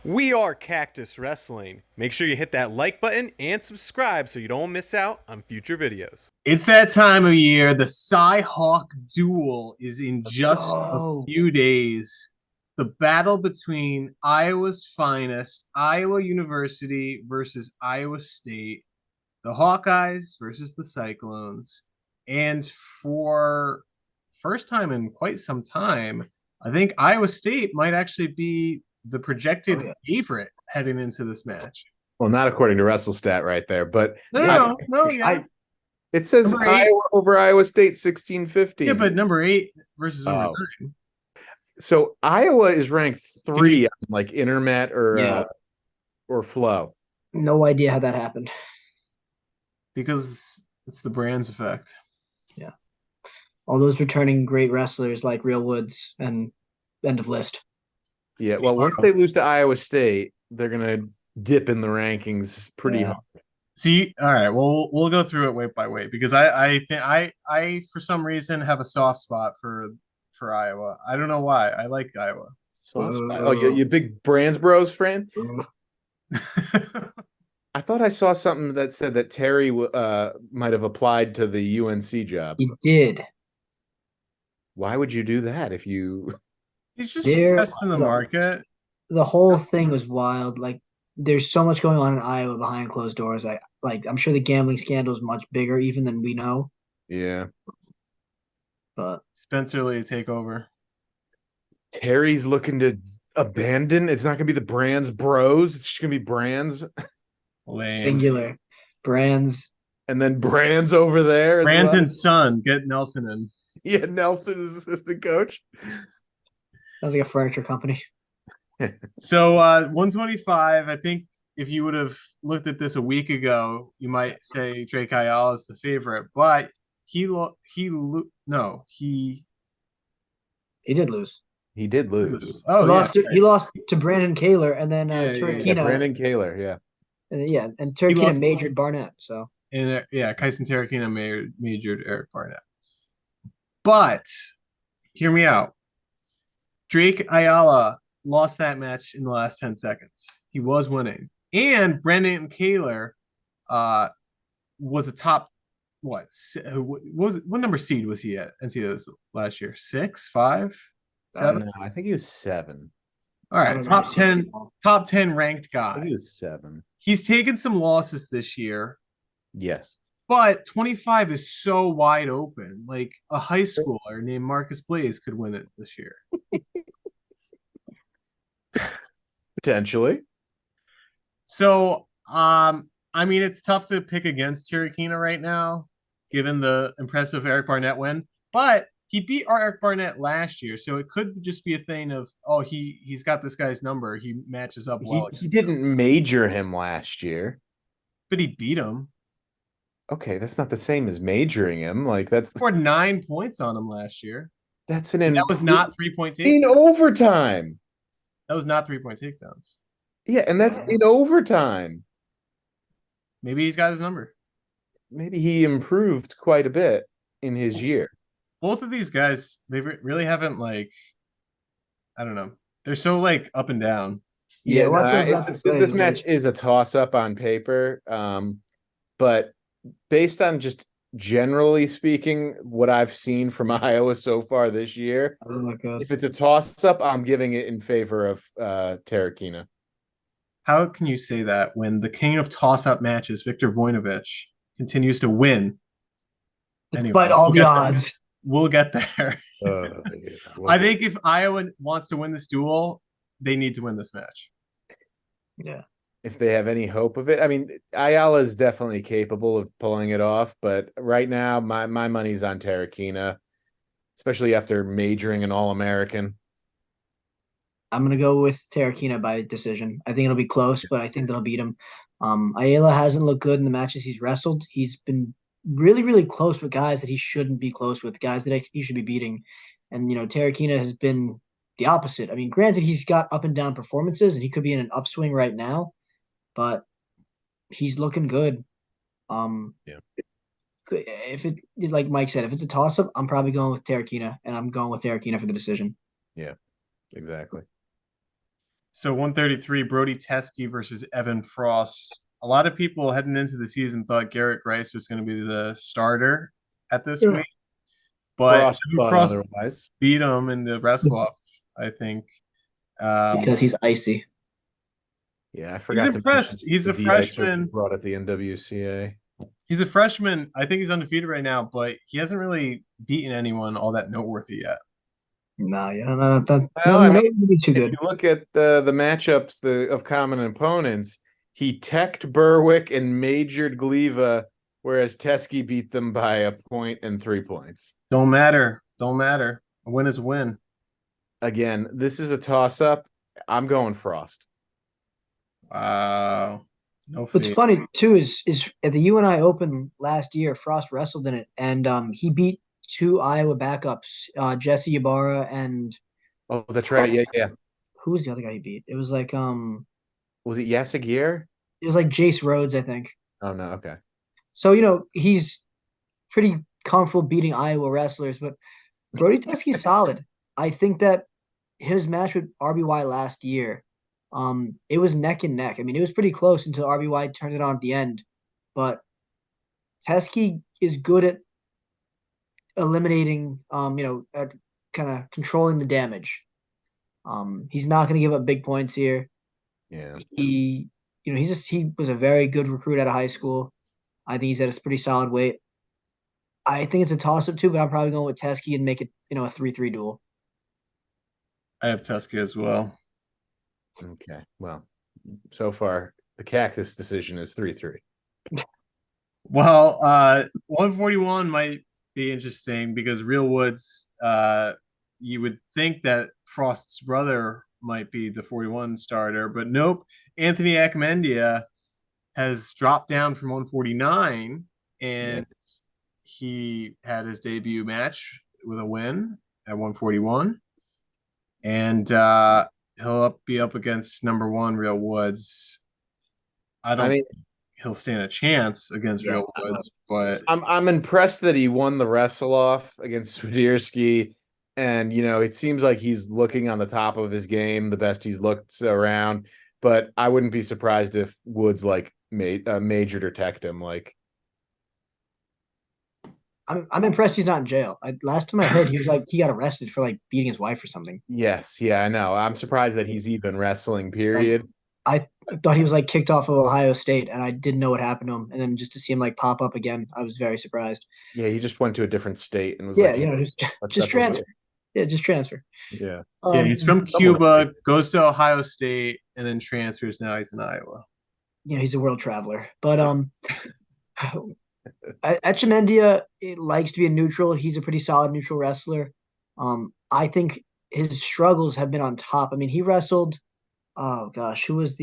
We are Cactus Wrestling. Make sure you hit that like button and subscribe so you don't miss out on future videos. It's that time of year. The Cy-Hawk duel is in Let's just a go. few days. The battle between Iowa's finest, Iowa University versus Iowa State, the Hawkeyes versus the Cyclones. And for first time in quite some time, I think Iowa State might actually be the projected favorite heading into this match. Well, not according to WrestleStat right there, but No. it says Iowa over Iowa State 16-15. Yeah, but number 8 versus number 9. So Iowa is ranked 3 on like Internet or Flow. No idea how that happened. Because it's the Brands effect. Yeah. All those returning great wrestlers like Real Woods and end of list. Yeah, well, once they lose to Iowa State, they're gonna dip in the rankings pretty hard. See, all right, well, we'll go through it weight by weight because I think I for some reason have a soft spot for Iowa. I don't know why. I like Iowa. Oh, you big Brands Bros friend? I thought I saw something that said that Terry might have applied to the UNC job. He did. Why would you do that if you? He's just testing the market. The whole thing was wild. Like, there's so much going on in Iowa behind closed doors. I'm sure the gambling scandal is much bigger even than we know. Yeah. But Spencer Lee take over. Terry's looking to abandon. It's not going to be the Brands Bros. It's just going to be Brands. Singular. Brands. And then Brands over there. Brandon's son. Get Nelson in. Yeah, Nelson is assistant coach. Sounds like a furniture company. So 125, I think if you would have looked at this a week ago, you might say Drake Ayala is the favorite, but he did lose. He did lose. Oh, he lost to Brandon Kaler and then Turkina. Yeah, Brandon Kaler, yeah. And Turkina majored Barnett. So Kyson Turkina majored Eric Barnett. But hear me out. Drake Ayala lost that match in the last 10 seconds. He was winning. And Brandon Kaler was a top, what number seed was he at NCAA last year? 6, 5, 7? No, I think he was 7. All right, top 10 ranked guy. I think he was 7. He's taken some losses this year. Yes. But 25 is so wide open. Like a high schooler named Marcus Blaze could win it this year. Potentially. So, I mean, it's tough to pick against Tirokina right now, given the impressive Eric Barnett win. But he beat Eric Barnett last year, so it could just be a thing of, he's got this guy's number. He matches up well. He didn't major him last year. But he beat him. Okay, that's not the same as majoring him. Like that's scored 9 points on him last year. That was not 3-point takedowns. In overtime. That was not 3-point takedowns. Yeah, and that's in overtime. Maybe he's got his number. Maybe he improved quite a bit in his year. Both of these guys, they really haven't I don't know. They're so up and down. Yeah, this match is a toss-up on paper, but based on just generally speaking, what I've seen from Iowa so far this year, if it's a toss-up, I'm giving it in favor of Tirokina. How can you say that when the king of toss-up matches, Victor Voinovich, continues to win? Despite all the odds. We'll get there. Yeah. I think if Iowa wants to win this duel, they need to win this match. Yeah. If they have any hope of it. I mean, Ayala is definitely capable of pulling it off, but right now my money's on Tirokina, especially after majoring an All-American. I'm going to go with Tirokina by decision. I think it'll be close, but I think they'll beat him. Ayala hasn't looked good in the matches he's wrestled. He's been really, really close with guys that he shouldn't be close with, guys that he should be beating. And, Tirokina has been the opposite. I mean, granted, he's got up and down performances, and he could be in an upswing right now, but he's looking good. If it, like Mike said, if it's a toss-up, I'm probably going with Tirokina, and I'm going with Tirokina for the decision. Yeah, exactly. So 133, Brody Teske versus Evan Frost. A lot of people heading into the season thought Garrett Grice was going to be the starter at this weight, but Frost Evan thought Frost otherwise. beat him in the wrestle off, I think. Because he's icy. Yeah, I forgot to impressed. mention He's the a de-icer freshman. brought at the NWCA. He's a freshman. I think he's undefeated right now, but he hasn't really beaten anyone all that noteworthy yet. No, no, Well, I mean, no, be too if good. you look at the matchups of common opponents, he teched Berwick and majored Gleva, whereas Teske beat them by a point and 3 points. Don't matter. Don't matter. A win is a win. Again, this is a toss-up. I'm going Frost. Wow. No What's fate. funny too is at the UNI Open last year, Frost wrestled in it, and he beat two Iowa backups, Jesse Ybarra and Oh, that's right. Yeah. who was the other guy he beat? It was like Was it Yasigir? it was like Jace Rhodes, I think. Oh no, okay. So he's pretty comfortable beating Iowa wrestlers, but Brody Teske's solid. I think that his match with RBY last year, it was neck and neck. I mean, it was pretty close until RBY turned it on at the end. But Teske is good at eliminating, at kind of controlling the damage. He's not going to give up big points here. Yeah. He was a very good recruit out of high school. I think he's at a pretty solid weight. I think it's a toss-up too, but I'm probably going with Teske and make it, a 3-3 duel. I have Teske as well. Okay. Well, so far the Cactus decision is 3-3. Well, 141 might be interesting because Real Woods, you would think that Frost's brother might be the 41 starter, but nope. Anthony Akmendia has dropped down from 149, and he had his debut match with a win at 141. And he'll be up against number one Real Woods. I don't think he'll stand a chance against Real Woods, but I'm impressed that he won the wrestle off against Swiderski. And it seems like he's looking on the top of his game, the best he's looked around. But I wouldn't be surprised if Woods majored or teched him. I'm impressed he's not in jail. Last time I heard, he got arrested for beating his wife or something. Yes, yeah, I know. I'm surprised that he's even wrestling. Period. I thought he was kicked off of Ohio State, and I didn't know what happened to him. And then just to see him pop up again, I was very surprised. Yeah, he just went to a different state and was just transfer. Yeah, just transfer. Yeah. He's from Cuba, goes to Ohio State, and then transfers. Now he's in Iowa. He's a world traveler. But Echemendia likes to be a neutral. He's a pretty solid neutral wrestler. I think his struggles have been on top. I mean, he wrestled. Oh gosh, who was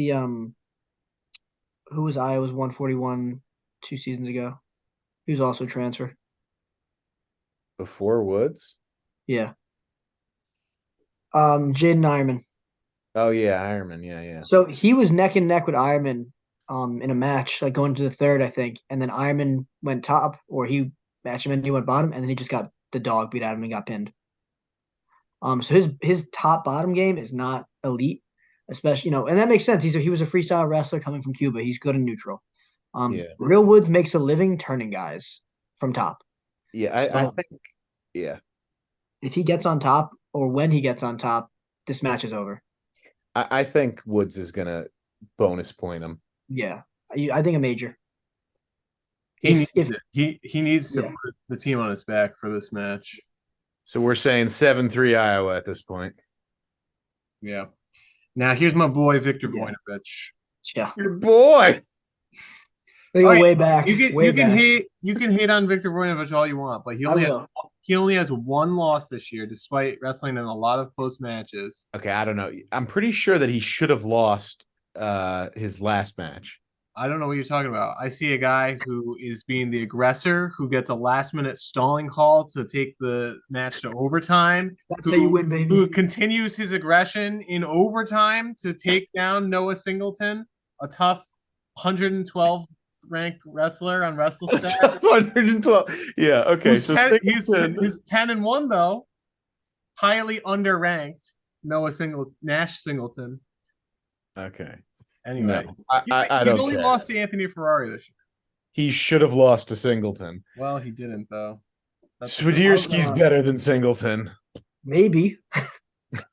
Iowa's 141 2 seasons ago? He was also a transfer. Before Woods? Yeah. Jaden Ironman. Oh yeah, Ironman. Yeah. So he was neck and neck with Ironman in a match, going to the third, I think. And then Ironman went top, or he matched him and he went bottom, and then he just got the dog beat out of him and got pinned. So his top bottom game is not elite, especially, and that makes sense. He was a freestyle wrestler coming from Cuba. He's good in neutral. Real Woods makes a living turning guys from top. Yeah, I think, yeah. If he gets on top, or when he gets on top, this match is over. I think Woods is gonna bonus point him. Yeah, I think a major. He needs to put the team on his back for this match. So we're saying 7-3 Iowa at this point. Yeah. Now here's my boy Victor Voinovich. Yeah, your boy. They go way back. You can hate on Victor Voinovich all you want, but he only has one loss this year, despite wrestling in a lot of close matches. Okay, I don't know. I'm pretty sure that he should have lost his last match. I don't know what you're talking about. I see a guy who is being the aggressor, who gets a last-minute stalling call to take the match to overtime. That's how you win, baby. Who continues his aggression in overtime to take down Noah Singleton, a tough 112 ranked wrestler on WrestleStat. 112. Yeah, okay. He's 10-1 though. Highly underranked Nash Singleton. Okay. Anyway, No, I he's don't only care. lost to Anthony Ferrari this year. He should have lost to Singleton. Well, he didn't though. Swiderski's better than Singleton. Maybe.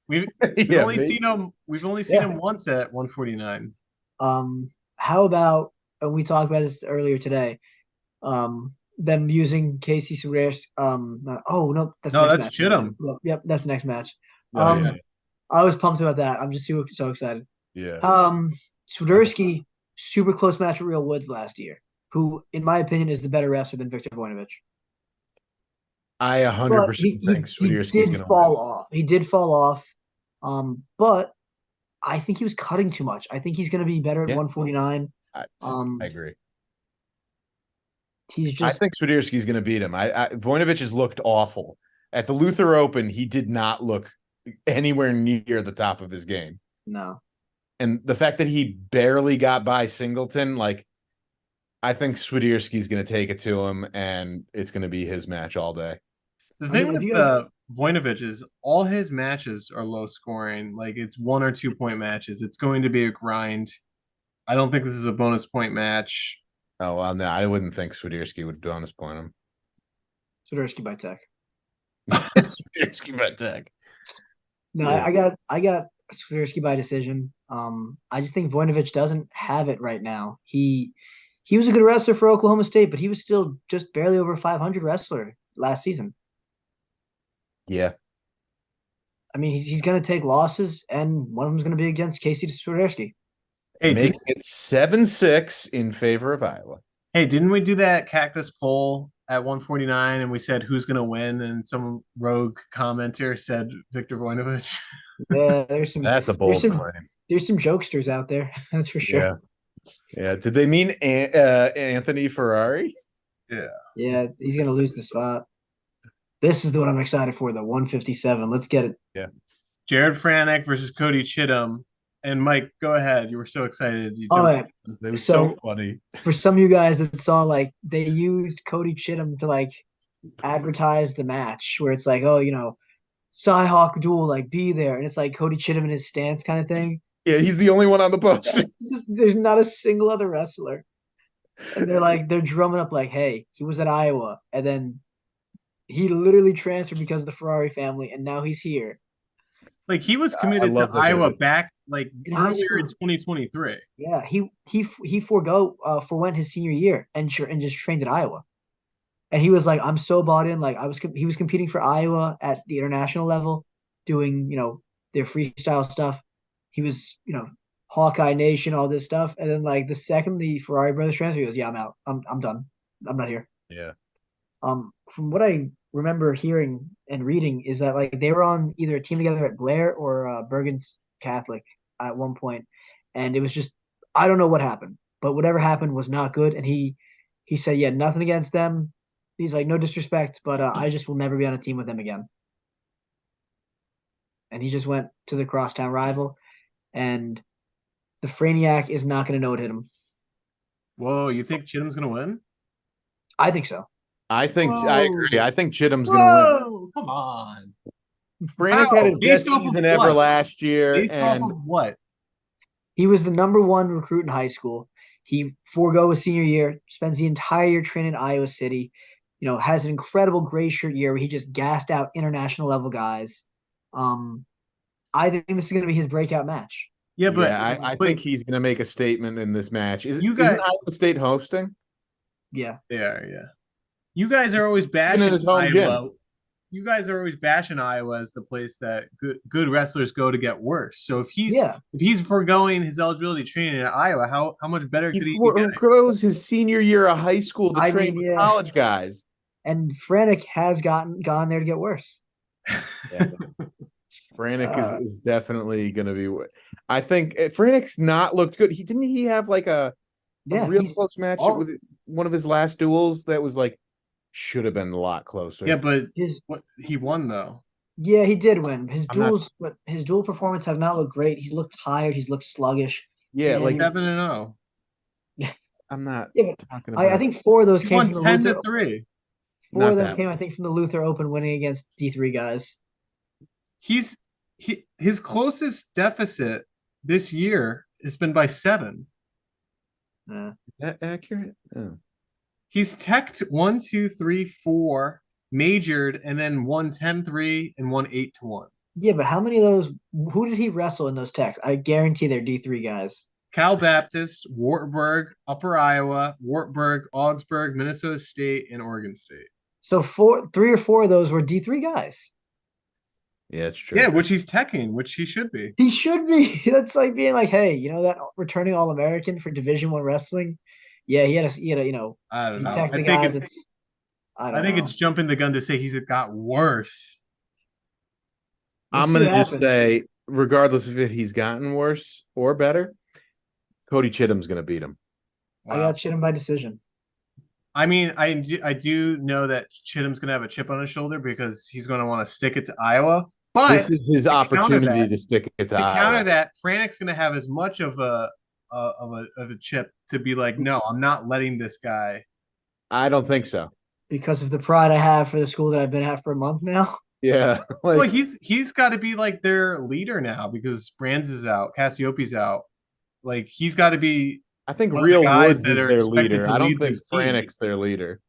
We've Yeah, only maybe. seen him. We've only seen him once at 149. How about, and we talked about this earlier today, them using Casey Swiderski. Oh no, that's the No, next that's match. Chittum. Yep, that's the next match. Oh, yeah. I was pumped about that. I'm just so excited. Yeah. Swiderski, super close match with Real Woods last year, who, in my opinion, is the better wrestler than Victor Voinovich. I 100% think Swiderski's did going to fall win. off. He did fall off. But I think he was cutting too much. I think he's going to be better at 149. I agree. He's I just. think Swiderski's going to beat him. Voinovich has looked awful at the Luther Open. He did not look anywhere near the top of his game. No. And the fact that he barely got by Singleton, like, I think Swiderski's going to take it to him, and it's going to be his match all day. The thing with Voinovich is all his matches are low scoring. Like, it's 1 or 2 point matches. It's going to be a grind. I don't think this is a bonus point match. Oh, well, no, I wouldn't think Swiderski would bonus point him. Swiderski by tech. Swiderski by tech. No, yeah. I got Swiderski by decision. I just think Voinovich doesn't have it right now. He was a good wrestler for Oklahoma State, but he was still just barely over 500 wrestler last season. Yeah. I mean, he's going to take losses, and one of them's going to be against Casey Swiderski. Hey, making it 7-6 in favor of Iowa. Hey, didn't we do that Cactus poll at 149 and we said who's going to win? And some rogue commenter said Victor Voinovich. Yeah, that's a bold claim. There's some jokesters out there, that's for sure. Yeah. Did they mean Anthony Ferrari? Yeah. Yeah, he's going to lose the spot. This is the one I'm excited for, the 157. Let's get it. Yeah. Jared Franek versus Cody Chittum. And Mike, go ahead. You were so excited. It was so funny. For some of you guys that saw, like, they used Cody Chittum to, like, advertise the match where it's like, oh, you know, Cyhawk duel, like, be there. And it's like Cody Chittum in his stance kind of thing. Yeah, he's the only one on the poster. There's not a single other wrestler. And they're drumming up like, hey, he was at Iowa. And then he literally transferred because of the Ferrari family, and now he's here. Like, he was committed to Iowa back like earlier in 2023. Yeah, he forwent his senior year and just trained at Iowa. And he was like, I'm so bought in. Like, he was competing for Iowa at the international level, doing, you know, their freestyle stuff. He was, you know, Hawkeye Nation, all this stuff. And then, like, the second the Ferrari brothers transfer, he goes, yeah, I'm out. I'm done. I'm not here. Yeah. From what I remember hearing and reading is that, like, they were on either a team together at Blair or Bergen's Catholic at one point, and it was just, I don't know what happened, but whatever happened was not good. And he said, yeah, nothing against them. He's like, no disrespect, but I just will never be on a team with them again. And he just went to the crosstown rival, and the Franiac is not going to know what hit him. Whoa, you think Chittum's going to win? I think so. I agree. I think Chittum's going to win. Come on. Franek had his best season ever last year. Based off of what? He was the number one recruit in high school. He forego his senior year, spends the entire year training in Iowa City, you know, has an incredible gray shirt year where he just gassed out international level guys. I think this is going to be his breakout match. Yeah, but I think he's going to make a statement in this match. Isn't Iowa State hosting? Yeah. They are, yeah. You guys are always bashing in his home Iowa. Gym. You guys are always bashing Iowa as the place that good wrestlers go to get worse. So if he's foregoing his eligibility training at Iowa, how much better could he be? He foregoes his senior year of high school to train with college guys. And Franek has gone there to get worse. Yeah. Franek is definitely going to be. I think Franek's not looked good. He have like a real close match with one of his last duels that was like should have been a lot closer. Yeah, but he won though. Yeah, he did win. His dual performance have not looked great. He's looked tired. He's looked sluggish. Yeah, like 7-0. I'm not talking about. I think 4 of those came from the 10-3. 4 of them came, I think, from the Luther Open, winning against D3 guys. His closest deficit this year It's been by 7. Yeah. Is that accurate? Oh. He's teched 1, 2, 3, 4, majored, and then won 10-3 and won 8-1. Yeah, but how many of those? Who did he wrestle in those techs? I guarantee they're D3 guys. Cal Baptist, Wartburg, Upper Iowa, Wartburg, Augsburg, Minnesota State, and Oregon State. So 3 or 4 of those were D3 guys. Yeah, it's true. Yeah, which he's teching, which he should be. He should be. That's like being like, hey, you know that returning All American for Division One wrestling? Yeah, he had a you know, I don't he know. teched I the think guy it's that's I think it's jumping the gun to say he's got worse. We'll I'm see what gonna just happens. say, regardless of if he's gotten worse or better, Cody Chittum's gonna beat him. I got Chittum by decision. I mean, I do know that Chittum's gonna have a chip on his shoulder because he's gonna want to stick it to Iowa. But This is his opportunity to stick it to to counter Iowa. that, Franic's gonna have as much of a chip to be like, no, I'm not letting this guy. I don't think so. Because of the pride I have for the school that I've been at for a month now. Yeah, Well, he's got to be like their leader now because Brands is out, Cassioppi's out. Like he's got to be. I think one of the Real guys Woods that is are their expected leader. to I don't lead think this team. Franic's their leader.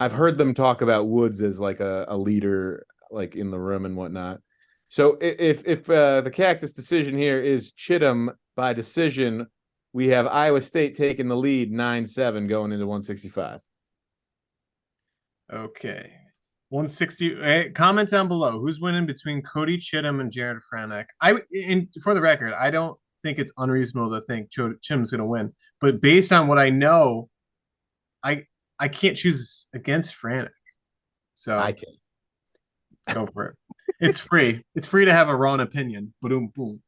I've heard them talk about Woods as like a leader, like in the room and whatnot. So if the Cactus decision here is Chittum by decision, we have Iowa State taking the lead 9-7 going into 165. Okay. 160. Comment down below. Who's winning between Cody Chittum and Jared Franek? And for the record, I don't think it's unreasonable to think Chittum's going to win. But based on what I know, I can't choose against Franek. So I can. go for it. It's free. It's free to have a wrong opinion. Boom, boom.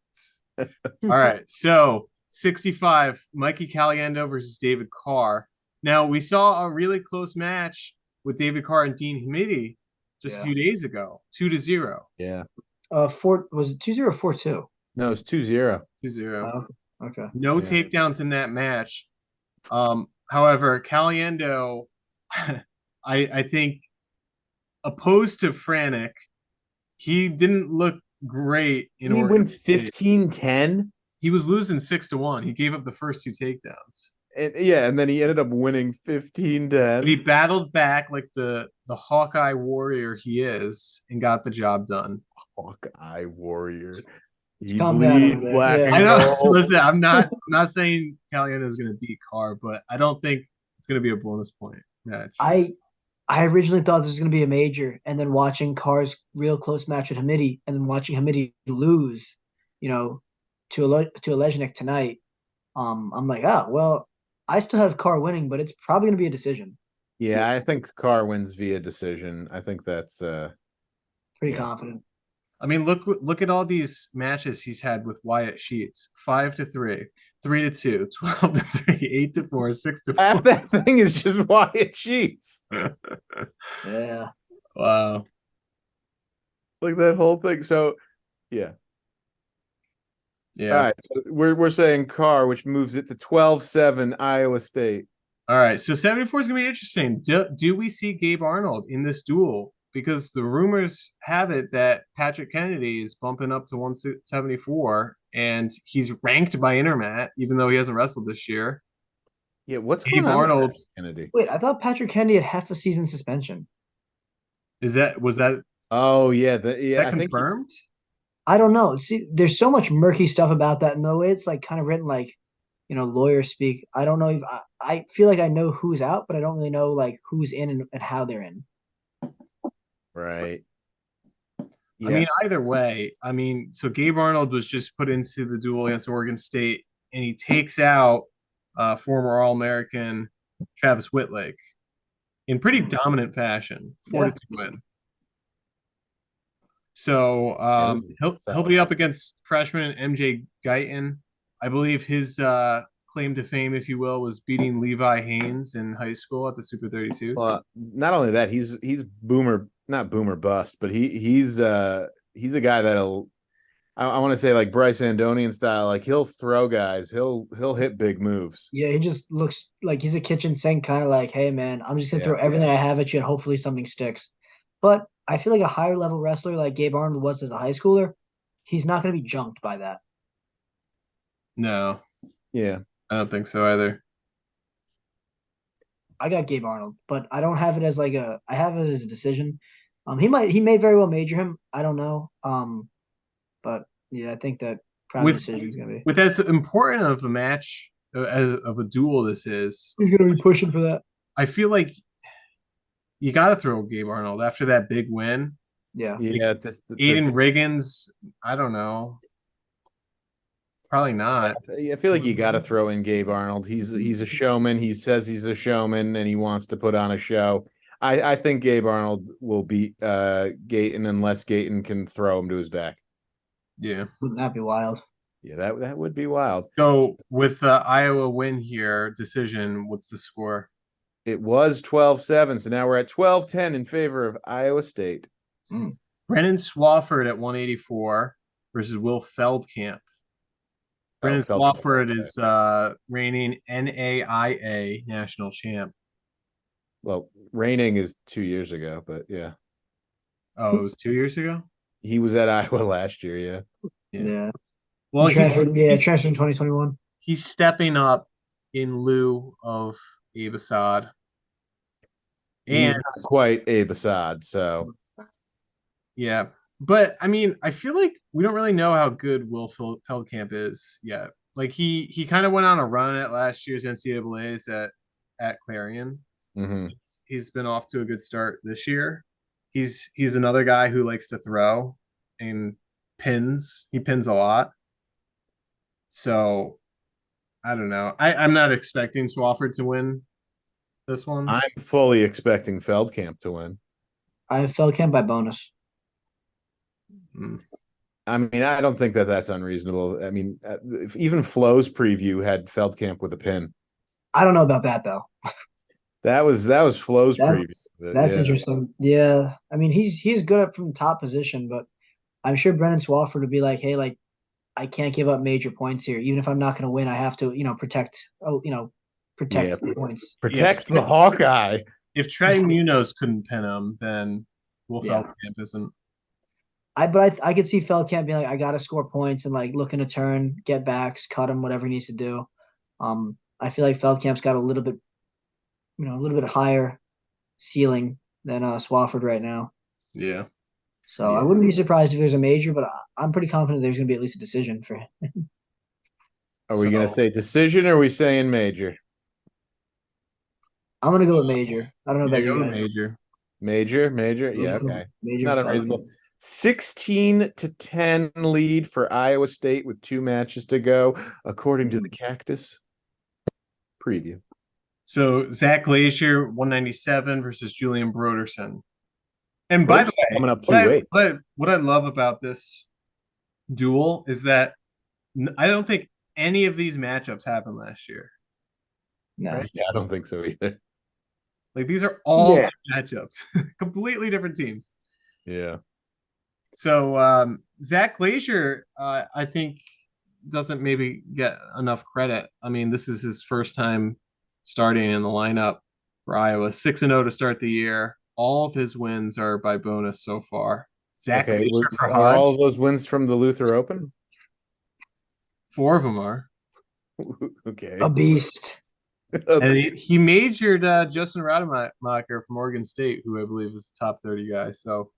All right. So 65, Mikey Caliendo versus David Carr. Now, we saw a really close match with David Carr and Dean Hamidi just a few days ago, 2-0. Yeah. Was it 2-0 or 4-2? No, it's 2-0. 2-0. Okay. No takedowns in that match. However, Caliendo, I think, opposed to Franek, he didn't look great in Did he Oregon win 15-10? He was losing 6-1. He gave up the first 2 takedowns. And then he ended up winning 15-10. But he battled back like the Hawkeye warrior he is and got the job done. Hawkeye warrior. He Calm down bleeds over there. black Yeah. and I know. gold. Listen, I'm not saying Caliendo is going to beat Carr, but I don't think it's going to be a bonus point match. I originally thought this was going to be a major, and then watching Carr's real close match with Hamidi, and then watching Hamidi lose, to Olejnik tonight. I'm like, well, I still have Carr winning, but it's probably going to be a decision. Yeah, I think Carr wins via decision. I think that's Pretty confident. I mean, look at all these matches he's had with Wyatt Sheets: 5-3, 3-2, 12-3, 8-4, 6-4. half that thing is just Wyatt Sheets. Yeah. Wow. Like that whole thing. So yeah. Yeah. All right. So we're saying Carr, which moves it to 12-7 Iowa State. All right. So 74 is going to be interesting. Do we see Gabe Arnold in this duel? Because the rumors have it that Patrick Kennedy is bumping up to 174, and he's ranked by Intermat, even though he hasn't wrestled this year. Yeah, what's Gabe going on Arnold? with Kennedy? Wait, I thought Patrick Kennedy had half a season suspension. Was that Oh yeah, I think confirmed? I don't know. See, there's so much murky stuff about that, and the way it's like kind of written like, lawyer speak. I don't know if I feel like I know who's out, but I don't really know like who's in and how they're in. right. Yeah. I mean, either way, so Gabe Arnold was just put into the duel against Oregon State, and he takes out former All-American Travis Whitlake in pretty dominant fashion, 4-2 win. So he'll be up against freshman MJ Guyton. I believe his claim to fame, if you will, was beating Levi Haynes in high school at the Super 32. Well, not only that, he's boomer, not boomer bust, but he's a guy that'll, I want to say like Bryce Andonian style, like he'll throw guys, he'll hit big moves. Yeah, he just looks like he's a kitchen sink kind of like, hey man, I'm just gonna throw everything I have at you and hopefully something sticks. But I feel like a higher level wrestler like Gabe Arnold was as a high schooler, he's not gonna be junked by that. No, Yeah. I don't think so either. I got Gabe Arnold, but I don't have it as like a. I have it as a decision. He may very well major him. I don't know. But yeah, I think that probably With decision is gonna be. with as important of a match as of a duel this is, He's gonna be pushing for that. I feel like you got to throw Gabe Arnold after that big win. Yeah. Yeah, just Aiden Riggins, I don't know. Probably not. I feel like you got to throw in Gabe Arnold. He's a showman. He says he's a showman and he wants to put on a show. I think Gabe Arnold will beat Gayton unless Gayton can throw him to his back. Yeah. Wouldn't that be wild? Yeah, that would be wild. So with the Iowa win here, decision, what's the score? It was 12-7, so now we're at 12-10 in favor of Iowa State. Brennan Swafford at 184 versus Will Feldkamp. Brennan Swafford is reigning NAIA national champ. Well, reigning is 2 years ago, but yeah. Oh, it was 2 years ago? He was at Iowa last year, yeah. Yeah. Well, transferred in 2021. He's stepping up in lieu of Abe Assad. He's not quite Abe Assad, so yeah. But I mean, I feel like we don't really know how good Will Feldkamp is yet. Like he kind of went on a run at last year's NCAA's at Clarion. Mm-hmm. He's been off to a good start this year. He's another guy who likes to throw and pins. He pins a lot. So I don't know. I'm not expecting Swafford to win this one. I'm fully expecting Feldkamp to win. I have Feldkamp by bonus. I mean, I don't think that's unreasonable. I mean, if even Flo's preview had Feldkamp with a pin. I don't know about that though. That was Flo's preview. That's interesting. Yeah, I mean he's good at from the top position, but I'm sure Brennan Swafford would be like, hey, like I can't give up major points here, even if I'm not going to win. I have to, protect. Protect the points. Protect the Hawkeye. If Trey Munoz couldn't pin him, then Will Feldkamp isn't. I could see Feldkamp being like, I got to score points and like looking to turn, get backs, cut him, whatever he needs to do. I feel like Feldkamp's got a little bit higher ceiling than Swafford right now. Yeah. So I wouldn't be surprised if there's a major, but I'm pretty confident there's going to be at least a decision for him. Are we going to say decision or are we saying major? I'm going to go with major. I don't know about you guys. Major. Yeah, okay. Major not unreasonable. 16-10 lead for Iowa State with 2 matches to go, according to the Cactus preview. So Zach Glazier, 197 versus Julian Broderson. And by the way, coming up 2-8. What I love about this duel is that I don't think any of these matchups happened last year. No. Right? Yeah, I don't think so either. Like these are all matchups, completely different teams. Yeah. So Zach Glazier, I think, doesn't maybe get enough credit. I mean, this is his first time starting in the lineup for Iowa. 6-0 to start the year. All of his wins are by bonus so far. Zach Glazier for Hodge. Are all of those wins from the Luther Open? 4 of them are. Okay. A beast. And he majored Justin Rademacher from Oregon State, who I believe is a top 30 guy. So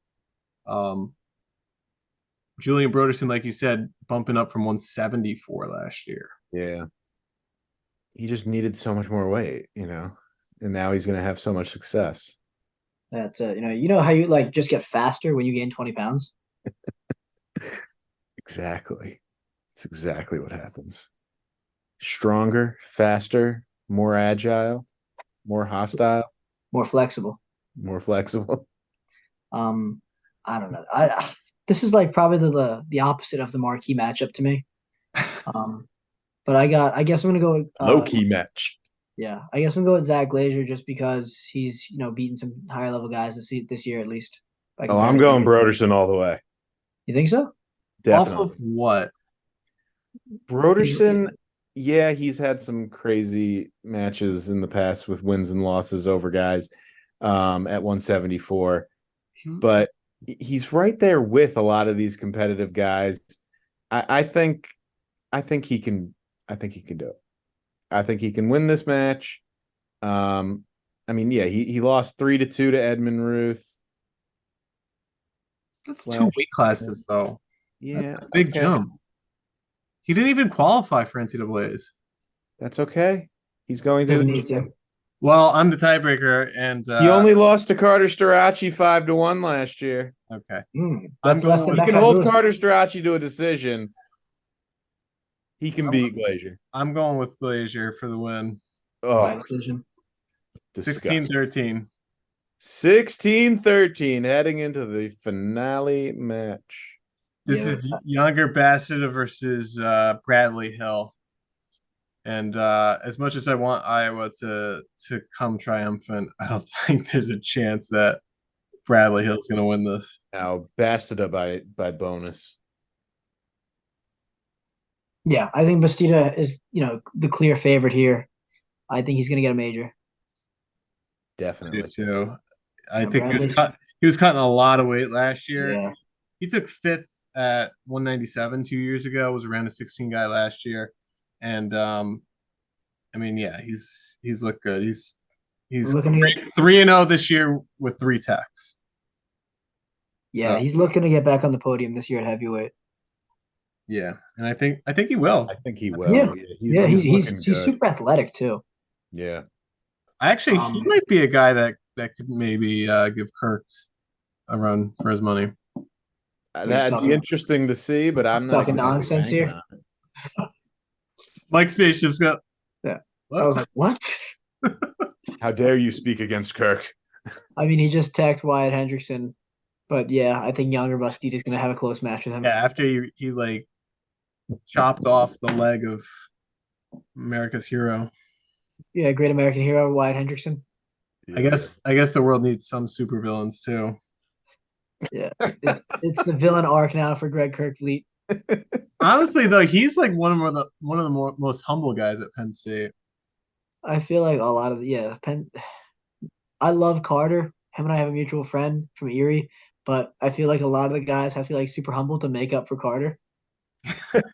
Julian Broderson, like you said, bumping up from 174 last year. Yeah. He just needed so much more weight, and now he's going to have so much success. That's you know how you like just get faster when you gain 20 pounds? Exactly. It's exactly what happens. Stronger, faster, more agile, more hostile, more flexible. I don't know. This is like probably the opposite of the marquee matchup to me. But I guess I'm gonna go with low key match. Yeah, I guess I'm going to go with Zach Glazier just because he's beaten some higher level guys this year at least. Oh, I'm going Broderson all the way. You think so? Definitely. Off of what? Broderson, yeah, he's had some crazy matches in the past with wins and losses over guys at 174. But he's right there with a lot of these competitive guys. I think he can I think he can do it. I think he can win this match. I mean, yeah, he lost 3-2 to Edmund Ruth. That's Flash. 2 weight classes, though. Yeah, That's a big okay. jump. He didn't even qualify for NCAA's. That's okay. He's going Doesn't to. need to. Well, I'm the tiebreaker, and He only lost to Carter Starachi 5-1 last year. okay. That's less than He that can guy hold Lewis. Carter Starachi to a decision. He can beat Glazier. I'm going with Glazier for the win. By Oh, decision. disgusting. 16-13. 16-13 heading into the finale match. This is Younger Bassett versus Bradley Hill. And as much as I want Iowa to come triumphant, I don't think there's a chance that Bradley Hill's going to win this. Now, Bastida by bonus. Yeah, I think Bastida is, the clear favorite here. I think he's going to get a major. Definitely. Too. I Yeah, think Bradley. he was cutting a lot of weight last year. Yeah. He took 5th at 197 2 years ago. Was around a 16 guy last year, and I mean, yeah, he's looked good. He's looking to get 3-0 this year with 3 techs. Yeah, So, he's looking to get back on the podium this year at heavyweight. yeah, and I think he will. I think he will. Yeah, he's he's super athletic too. Yeah. Actually, he might be a guy that could maybe give Kirk a run for his money. That'd be interesting to see, but I'm not talking nonsense here. Mike's face just got. Yeah, I was like, what? How dare you speak against Kirk? I mean, he just tagged Wyatt Hendrickson, but yeah, I think Younger Bastida is going to have a close match with him. Yeah, after he like chopped off the leg of America's hero. Yeah, great American hero Wyatt Hendrickson. Yes. I guess the world needs some supervillains too. Yeah, it's the villain arc now for Greg Kirkfleet. Honestly, though, he's like one of the most humble guys at Penn State. I feel like a lot of I love Carter. Him and I have a mutual friend from Erie, but I feel like a lot of the guys have to like super humble to make up for Carter.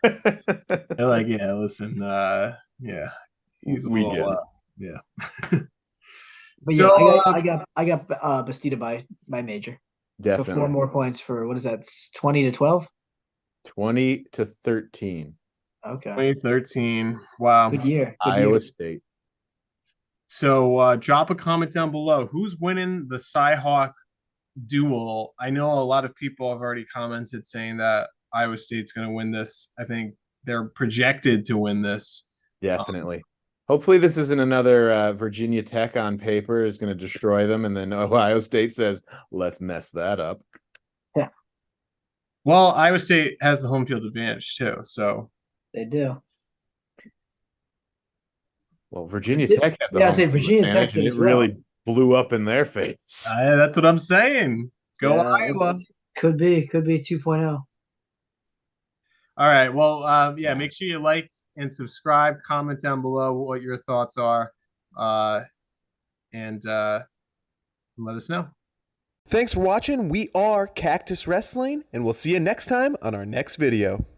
They're like, yeah, listen, yeah, he's we get it. Yeah. But so, yeah, I got Bastida by major. Definitely. So 4 more points for what is that? 20-12. 20-13. Okay. 2013. Wow. Good year. Iowa State. So drop a comment down below. Who's winning the Cy-Hawk duel? I know a lot of people have already commented saying that Iowa State's going to win this. I think they're projected to win this. Definitely. Hopefully this isn't another Virginia Tech on paper is going to destroy them, and then Ohio State says, let's mess that up. Yeah. Well, Iowa State has the home field advantage too, so. They do. Well, Virginia Tech had the I say Virginia Tech and it really blew up in their face. That's what I'm saying. Go Iowa. Could be 2.0. All right. Well, yeah, make sure you like and subscribe. Comment down below what your thoughts are. And let us know. Thanks for watching. We are Cactus Wrestling, and we'll see you next time on our next video.